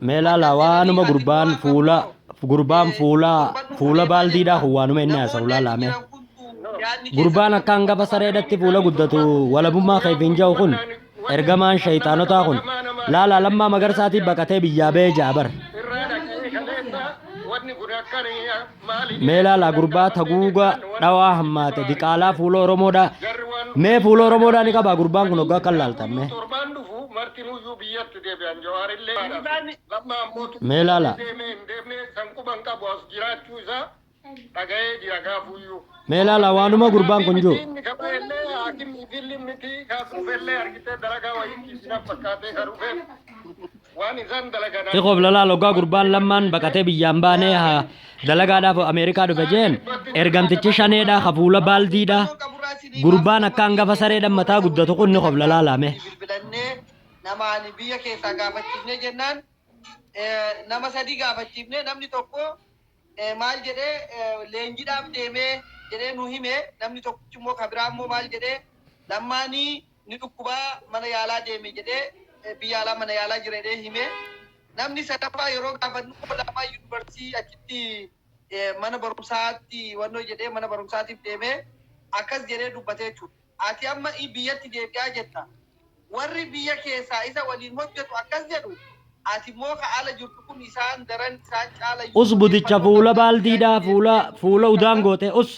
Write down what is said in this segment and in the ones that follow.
Mela lawanuma gurbaan fuula baaldiidha huwaanuma inni haasa'u laalame. Gurbaan akka hangafa sareedatti fuula guddatu walabummaa keefiin ja'u kun ergamaan shayxaanotaa kun laala lammaa magarsaatiif baqatee biyyaa ba'ee jaabar. Mela la gurbaa taguuga dhawaa hammaate diqaalaa fuula Oromoodha. Mee fuula Oromoodha ni qaba gurbaan kun hoggaa kan laaltamme. Mela la. Mela la waanuma gurbaan kun jiru. Tikof lala logaa gurbaan lammaan baqatee biyyaan baanee dalagaadhaaf Ameerikaa dhufe jeen ergamtichi shaneedha hafuula baaldiidha gurbaan akka hangafa sareedhaan mataa guddatu kun ni qof lalaa laame. Namaani biyya keessaa gaafachiifne jennaan nama sadii gaafachiifne namni tokko maal jedhee leenjiidhaaf deemee jedhee nu hime namni tokkichi immoo kabiraa immoo maal jedhee lammaanii ni dhukkubaa mana yaalaa deeme jedhee biyya alaa mana yaalaa jireedhee hime namni sadaffaa yeroo gaafannu lamaa yuunivarsiitii achitti mana barumsaatti wannoo jedhee mana barumsaatiif deemee akkas jedhee dubbatee jechuudha. Ati amma biyyatti deebi'aa jetta. Warri biyya keessaa isa waliin hojjetu akkas jedhu ati immoo haala jirtu kun isaan daran isaan caala us budicha fuula baaldiidha fuula udaan goote us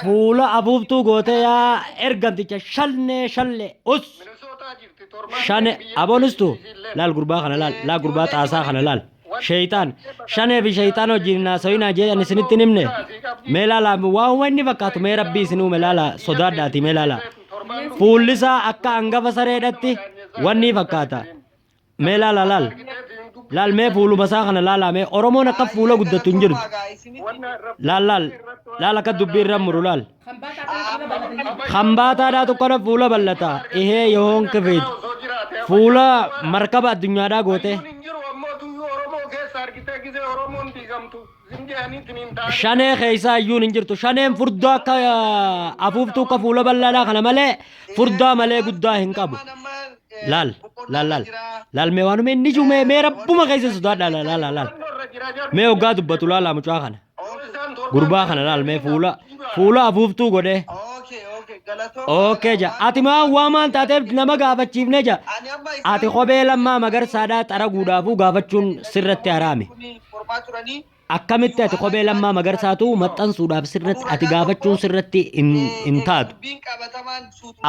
fuula afuuftuu goote yaa ergamticha shalle us shane abonistu laal gurbaa kana laal gurbaa xaasaa kana laal shaytaan shanee fi shaytaan wajjin naasawinaa jee ani isinitti nimne mee laala waa inni fakkaatu mee rabbii isinuu mee laala sodaadhaati mee laala fuullisaa akka hangafa sareedhatti wanni fakkaata mee laal mee fuuluma isaa kana laala mee Oromoon akka fuula guddattu hin jirtu laal akka dubbii irra muru laal hambaataadhaa tokkodha fuula bal'ata ihee yoon kifeet fuula markaba addunyaadhaa goote shanee keessaa iyyuun hin jirtu shaneen furdaa akka afuuftuu akka fuula bal'aadhaa kana malee furdaa malee guddaa hin qabu laal mee waanuma inni jiru mee rabbuma keessa sodaadha laal mee hoggaa dubbatu laala mucaa kana gurbaa kana laal mee fuula afuuftuu godhee okay ja ati maa waamaan taateef nama gaafachiifne ja ati kophee lammaa magarsaadhaa xara guudhaafuu gaafachuun sirratti haraami akkamitti ati kophee lammaa magarsaatu maxxansuudhaaf sirratti ati gaafachuun sirratti hin taatu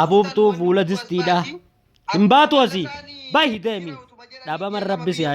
afuuftuu fuula distiidha hin baatu asii bahi deemi dhabaman rabbisi